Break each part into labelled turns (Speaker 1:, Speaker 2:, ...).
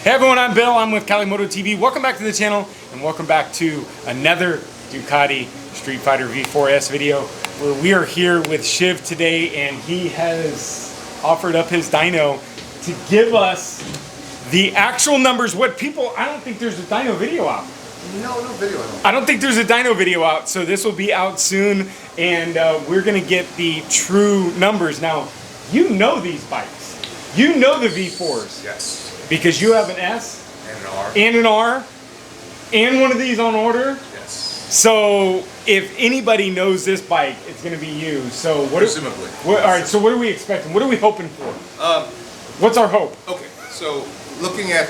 Speaker 1: Hey everyone, I'm Bill. I'm with Cali Moto TV. Welcome back to the channel and welcome back to another Ducati Streetfighter V4 S video where we are here with Shiv today and he has offered up his dyno to give us the actual numbers. I don't think there's a dyno video out.
Speaker 2: No video.
Speaker 1: I don't think there's a dyno video out, so this will be out soon and we're going to get the true numbers. Now, you know these bikes. You know the V4s.
Speaker 2: Yes.
Speaker 1: Because you have an S
Speaker 2: And an R.
Speaker 1: and an R and one of these on order.
Speaker 2: Yes.
Speaker 1: So if anybody knows this bike, it's going to be you. So
Speaker 2: presumably.
Speaker 1: All right. So what are we expecting? What are we hoping for? What's our hope?
Speaker 2: Okay. So looking at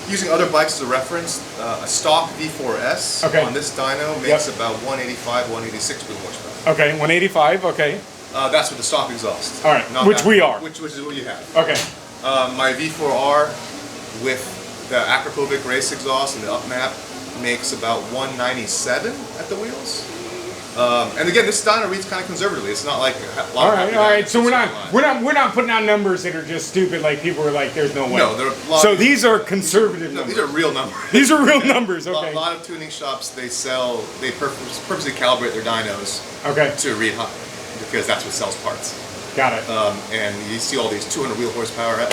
Speaker 2: using other bikes as a reference, a stock V4 S on this dyno makes about 185, 186 wheel horsepower.
Speaker 1: Okay, 185. Okay.
Speaker 2: That's with the stock exhaust.
Speaker 1: All right. Which we are.
Speaker 2: Which is what you have.
Speaker 1: Okay.
Speaker 2: My V4R with the Aprilia race exhaust and the upmap makes about 197 at the wheels. And again, this dyno reads kind of conservatively. It's not like a lot
Speaker 1: all right. So we're not putting out numbers that are just stupid. Like people are like, "There's no way."
Speaker 2: No, there are
Speaker 1: so these are conservative numbers.
Speaker 2: These are real numbers.
Speaker 1: These are real numbers. Okay.
Speaker 2: A lot of tuning shops they purposely calibrate their dynos to read high because that's what sells parts.
Speaker 1: Got it.
Speaker 2: And you see all these 200 wheel horsepower,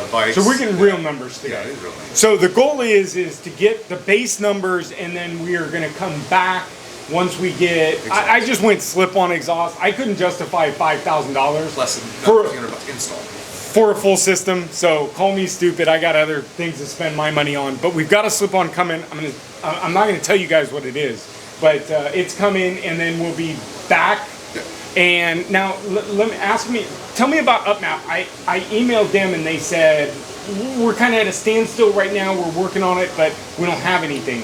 Speaker 2: bikes.
Speaker 1: So we're getting real numbers today.
Speaker 2: Yeah, it is real numbers.
Speaker 1: So the goal is to get the base numbers, and then we are going to come back once we get.
Speaker 2: Exactly.
Speaker 1: I just went slip-on exhaust. I couldn't justify $5,000
Speaker 2: less than $300 install
Speaker 1: for a full system. So call me stupid. I got other things to spend my money on. But we've got a slip-on coming. I'm not going to tell you guys what it is, but it's coming, and then we'll be back. And now, tell me about Upmap. I emailed them and they said, we're kind of at a standstill right now, we're working on it, but we don't have anything.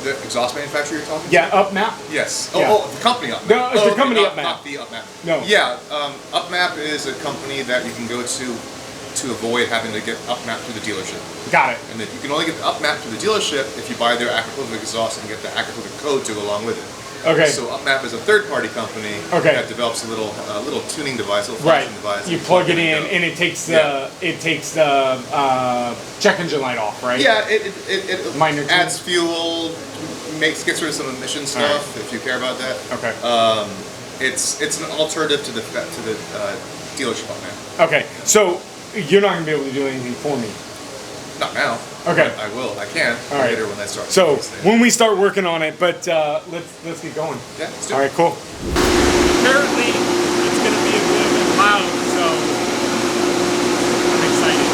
Speaker 2: The exhaust manufacturer you're talking to?
Speaker 1: Yeah, Upmap?
Speaker 2: Yes.
Speaker 1: Yeah.
Speaker 2: Oh, the company Upmap.
Speaker 1: No, it's the company Upmap.
Speaker 2: Not the Upmap.
Speaker 1: No.
Speaker 2: Yeah, Upmap is a company that you can go to avoid having to get Upmap through the dealership.
Speaker 1: Got it.
Speaker 2: And then you can only get the Upmap through the dealership if you buy their Aprilia exhaust and get the Aprilia code to go along with it.
Speaker 1: Okay.
Speaker 2: So Upmap is a third-party company that develops a little tuning device, a little function device.
Speaker 1: You plug it in, and it takes the check engine light off, right?
Speaker 2: Yeah, it adds fuel, gets rid of some emission stuff if you care about that.
Speaker 1: Okay.
Speaker 2: It's an alternative to the dealership Upmap.
Speaker 1: Okay. So you're not gonna be able to do anything for me.
Speaker 2: Not now.
Speaker 1: Okay.
Speaker 2: I will. I can later when I start.
Speaker 1: So when we start working on it, but let's get going.
Speaker 2: Yeah, let's do it.
Speaker 1: All right, cool. Apparently, it's going to be a little bit loud, so I'm excited.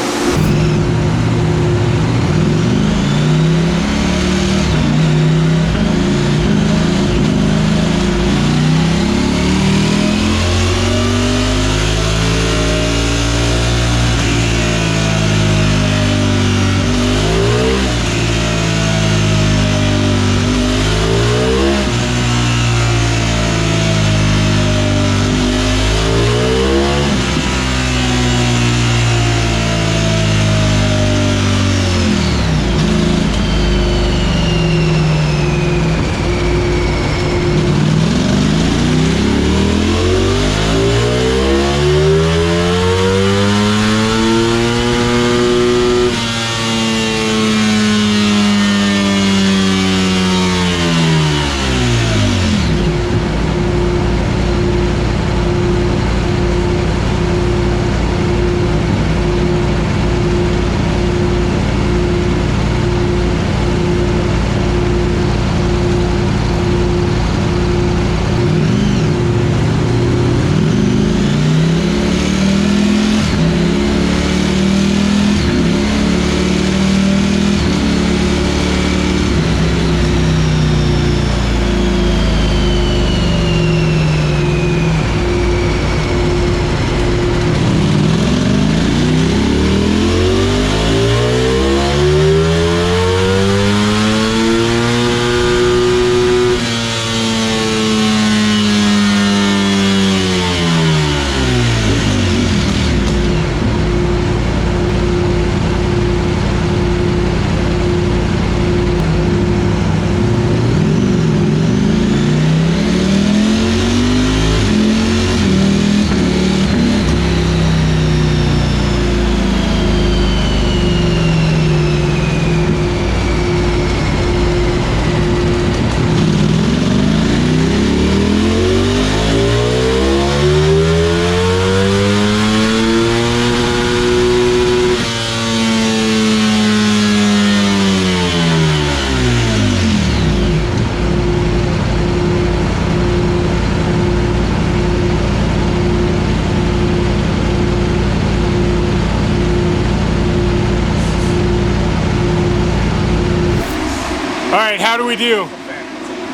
Speaker 1: All right, how do we do?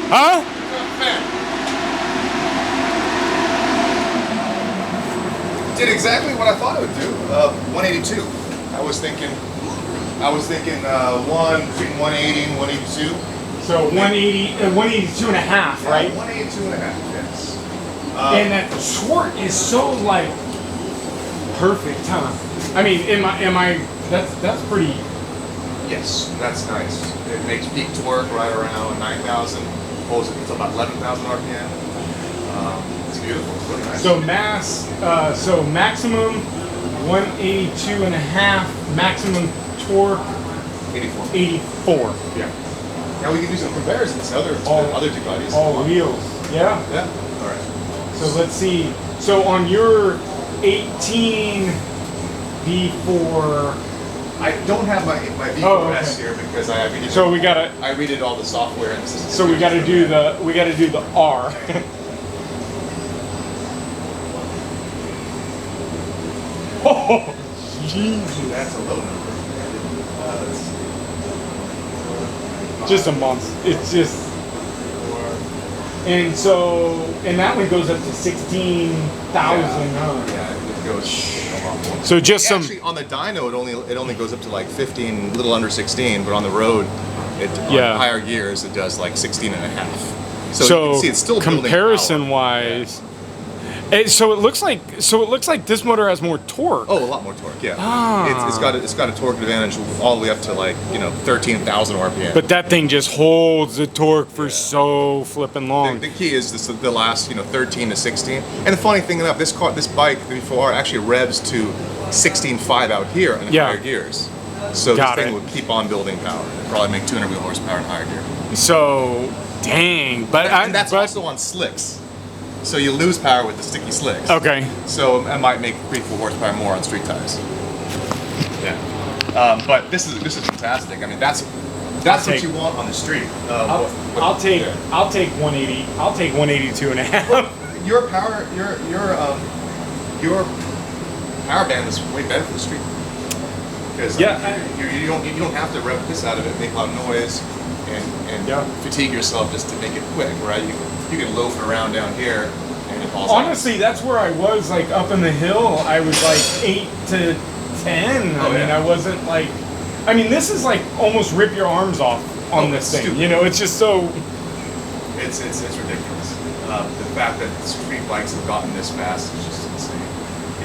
Speaker 1: Huh?
Speaker 2: Did exactly what I thought it would do. 182. I was thinking between 180 and 182.
Speaker 1: So 182 and a half, right?
Speaker 2: 182 and a half, yes.
Speaker 1: And that torque is so like perfect, huh? I mean, am I? That's pretty.
Speaker 2: Yes, that's nice. It makes peak torque right around 9,000. Pulls it to about 11,000 RPM. It's beautiful. It's really nice.
Speaker 1: So maximum 182 and a half. Maximum torque
Speaker 2: 84.
Speaker 1: 84.
Speaker 2: Yeah. Now we can do some comparisons to other Ducatis.
Speaker 1: All wheels. Yeah.
Speaker 2: Yeah. All right.
Speaker 1: So let's see. So on your 18 V4.
Speaker 2: I don't have my V4 S here because I redid.
Speaker 1: So we gotta.
Speaker 2: I redid all the software and the system.
Speaker 1: So we gotta do the R. Oh, jeez.
Speaker 2: That's a low number.
Speaker 1: Just a month. It's just. And that one goes up to 16,000.
Speaker 2: Yeah, it goes a lot more.
Speaker 1: So just
Speaker 2: Actually, on the dyno, it only goes up to like 15, a little under 16, but on the road, on higher gears, it does like 16 and a half. So you can see it's still
Speaker 1: comparison wise. So it looks like this motor has more torque.
Speaker 2: Oh, a lot more torque. Yeah, it's got a torque advantage all the way up to like 13,000 RPM.
Speaker 1: But that thing just holds the torque for so flipping long.
Speaker 2: The key is the last 13 to 16. And the funny thing enough, this bike, the V4R, actually revs to 16.5 out here in higher gears. So this thing will keep on building power. It'll probably make 200 wheel horsepower in higher gear.
Speaker 1: So dang, but
Speaker 2: that's also on slicks. So you lose power with the sticky slicks.
Speaker 1: Okay.
Speaker 2: So it might make 3-4 horsepower more on street tires. Yeah. But this is fantastic. I mean, that's what you want on the street.
Speaker 1: I'll take 180. I'll take 182 and a half.
Speaker 2: Your power band is way better for the street. Because you don't have to rev this out of it, make a lot of noise, and fatigue yourself just to make it quick, right? You can loaf around down here, and it falls
Speaker 1: Honestly, that's where I was, like, up in the hill. I was, like, 8 to 10. I mean, I wasn't, like... I mean, this is, like, almost rip your arms off on this thing.
Speaker 2: Stupid.
Speaker 1: You know, it's just so...
Speaker 2: It's ridiculous. The fact that street bikes have gotten this fast is just insane.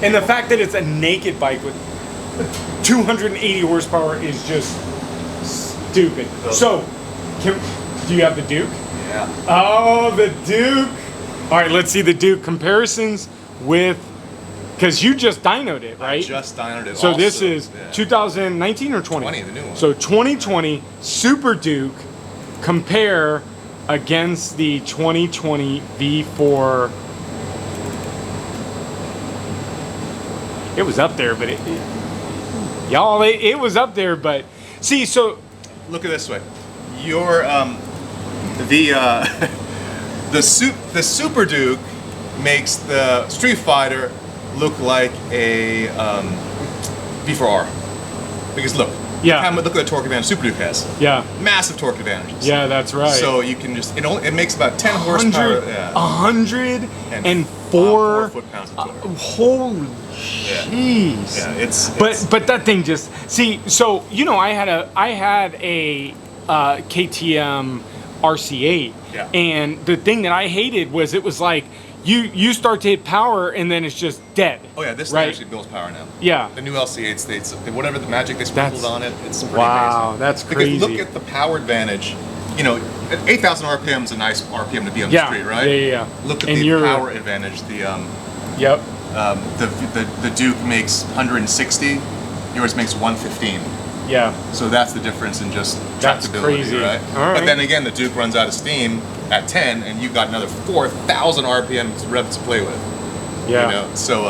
Speaker 1: And the fact that it's a naked bike with 280 horsepower is just stupid. So, do you have the Duke?
Speaker 2: Yeah.
Speaker 1: Oh, the Duke. All right, let's see the Duke comparisons with, because you just dynoed it, right?
Speaker 2: I just dynoed it.
Speaker 1: So
Speaker 2: also,
Speaker 1: this is 2019 or 20?
Speaker 2: 20, the new one.
Speaker 1: So 2020 Super Duke, compare against the 2020 V4. It was up there, but it was up there, but see, so
Speaker 2: look at it this way. Your the Super Duke makes the Streetfighter look like a V4R. Because look at the torque advantage Super Duke has.
Speaker 1: Yeah.
Speaker 2: Massive torque advantages.
Speaker 1: Yeah, that's right.
Speaker 2: So you can just it makes about 10 horsepower.
Speaker 1: 104
Speaker 2: foot-pounds of torque.
Speaker 1: Holy jeez.
Speaker 2: Yeah, it's
Speaker 1: but that thing just so I had a KTM RC8, and the thing that I hated was it was like you start to hit power and then it's just dead.
Speaker 2: Oh yeah, this thing actually builds power now.
Speaker 1: Yeah.
Speaker 2: The new LC8 states whatever the magic they sprinkled on it, it's pretty
Speaker 1: wow,
Speaker 2: amazing.
Speaker 1: that's crazy.
Speaker 2: Because look at the power advantage. 8,000 RPM is a nice RPM to be on the street, right?
Speaker 1: Yeah.
Speaker 2: Look at the power advantage. The Duke makes 160. Yours makes 115.
Speaker 1: Yeah.
Speaker 2: So that's the difference in just tractability,
Speaker 1: crazy.
Speaker 2: right?
Speaker 1: All right?
Speaker 2: But then again, the Duke runs out of steam at 10, and you've got another 4,000 RPM rev to play with.
Speaker 1: Yeah.
Speaker 2: So.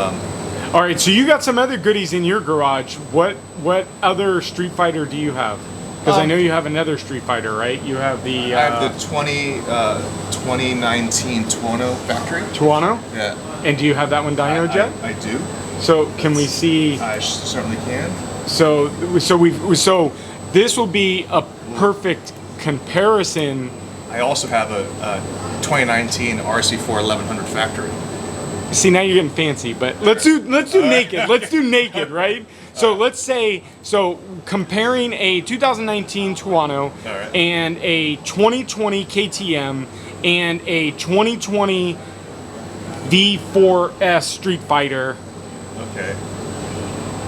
Speaker 1: All right. So you got some other goodies in your garage. What other Street Fighter do you have? Because I know you have another Street Fighter, right? You have the.
Speaker 2: I have the 2019 Tuono factory.
Speaker 1: Tuono?
Speaker 2: Yeah.
Speaker 1: And do you have that one dynoed yet?
Speaker 2: I do.
Speaker 1: So can we see?
Speaker 2: I certainly can.
Speaker 1: So this will be a perfect comparison.
Speaker 2: I also have a 2019 RC4 1100 factory.
Speaker 1: See, now you're getting fancy, but let's do naked. Let's do naked, right? So let's say, comparing a 2019 Tuono and a 2020 KTM and a 2020 V4 S Streetfighter.
Speaker 2: Okay.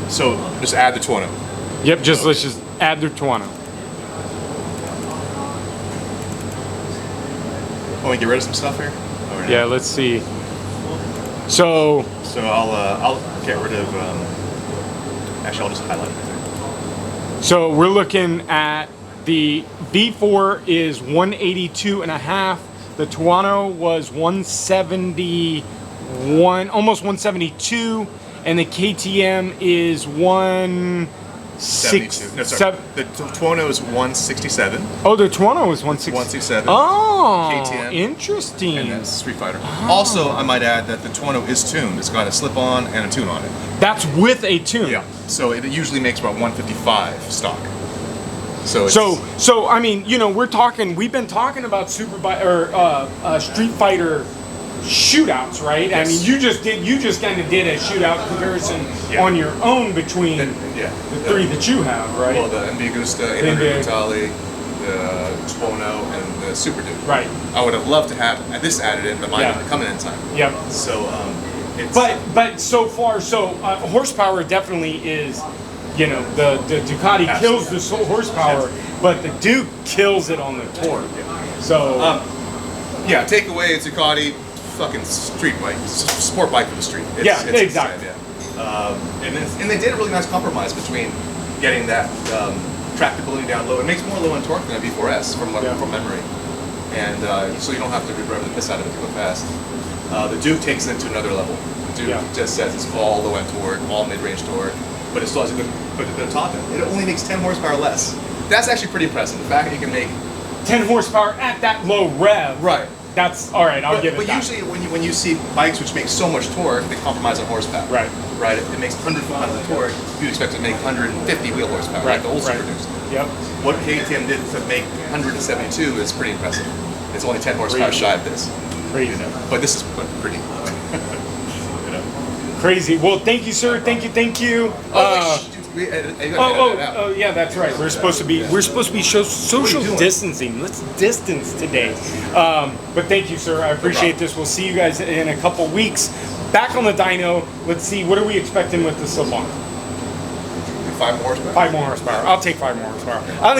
Speaker 2: So just add the Tuono.
Speaker 1: Yep, let's just add the Tuono.
Speaker 2: Want me to get rid of some stuff here?
Speaker 1: Yeah, let's see. So
Speaker 2: I'll get rid of. Actually, I'll just highlight it.
Speaker 1: So we're looking at the V4 is 182.5. The Tuono was 171, almost 172, and the KTM is 162.
Speaker 2: No, sorry. The Tuono is 167.
Speaker 1: Oh, the Tuono is 160.
Speaker 2: 167.
Speaker 1: Oh,
Speaker 2: KTM.
Speaker 1: Interesting.
Speaker 2: And then Streetfighter. Also, I might add that the Tuono is tuned. It's got a slip-on and a tune on it.
Speaker 1: That's with a tune.
Speaker 2: Yeah. So it usually makes about 155 stock. So
Speaker 1: I mean, you know, we've been talking about Street Fighter shootouts, right?
Speaker 2: Yes.
Speaker 1: I mean, you just kind of did a shootout comparison on your own between the three that you have, right?
Speaker 2: Well, the Enthusiast, 800 Italy, the Tuono, and the Super Duke.
Speaker 1: Right.
Speaker 2: I would have loved to have this added in, but mine didn't come in time.
Speaker 1: Yep.
Speaker 2: So, it's...
Speaker 1: But so far, horsepower definitely is, you know, the Ducati kills the horsepower, but the Duke kills it on the torque. So,
Speaker 2: yeah, take away it's Ducati, fucking street bike, sport bike for the street. It's
Speaker 1: exactly.
Speaker 2: Insane, and they did a really nice compromise between getting that tractability down low. It makes more low end torque than a V4 S from memory, and so you don't have to rev the piss out of it to go fast. The Duke takes it to another level. The Duke just says it's all low end torque, all mid range torque, but it still has a good top end. It only makes 10 horsepower less. That's actually pretty impressive. The fact that you can make
Speaker 1: 10 horsepower at that low rev.
Speaker 2: Right.
Speaker 1: That's all right. I'll give it.
Speaker 2: But usually, when you see bikes which make so much torque, they compromise on horsepower.
Speaker 1: Right.
Speaker 2: Right. It makes 100 foot-pounds of torque. You'd expect it to make 150 wheel horsepower, like the old Super Dukes.
Speaker 1: Yep.
Speaker 2: What KTM did to make 172 is pretty impressive. It's only 10 horsepower shy of this.
Speaker 1: Crazy.
Speaker 2: You know? But this is pretty.
Speaker 1: Crazy. Well, thank you, sir. Thank you. Yeah, that's right. We're supposed to be social distancing. Let's distance today. But thank you, sir. I appreciate this. We'll see you guys in a couple weeks. Back on the dyno. Let's see. What are we expecting with the slip-on?
Speaker 2: 5 more horsepower.
Speaker 1: 5 more horsepower. I'll take 5 more horsepower. I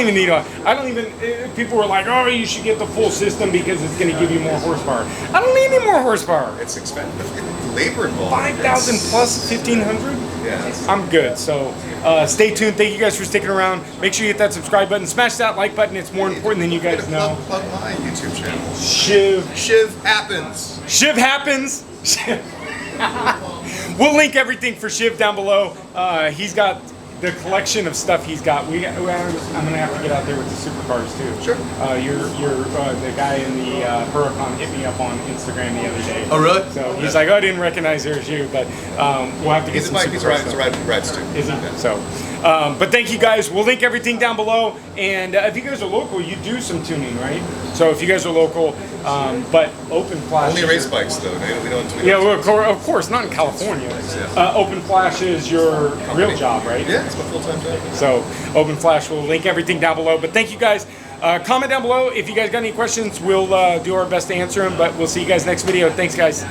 Speaker 1: don't even. People were like, "Oh, you should get the full system because it's going to give you more horsepower." I don't need any more horsepower.
Speaker 2: It's expensive. Labor involved.
Speaker 1: 5,000 plus 1,500.
Speaker 2: Yeah.
Speaker 1: I'm good. So stay tuned. Thank you guys for sticking around. Make sure you hit that subscribe button. Smash that like button. It's more important than you guys know.
Speaker 2: Plug my YouTube channel.
Speaker 1: Shiv
Speaker 2: happens.
Speaker 1: Shiv happens. We'll link everything for Shiv down below. He's got the collection of stuff he's got. I'm gonna have to get out there with the supercars too.
Speaker 2: Sure.
Speaker 1: The guy in the Huracan hit me up on Instagram the other day.
Speaker 2: Oh really?
Speaker 1: So he's like, "Oh, I didn't recognize there's you," but we'll have to get some supercars.
Speaker 2: He's riding rides too.
Speaker 1: Is he? Yeah. So, but thank you guys. We'll link everything down below. And if you guys are local, you do some tuning, right? So if you guys are local, but Open Flash.
Speaker 2: Only race bikes though. We don't.
Speaker 1: Well, of course, not in California. Open Flash is your real job, right?
Speaker 2: Yeah, it's my full-time job.
Speaker 1: So Open Flash will link everything down below. But thank you guys. Comment down below if you guys got any questions. We'll do our best to answer them. But we'll see you guys next video. Thanks, guys.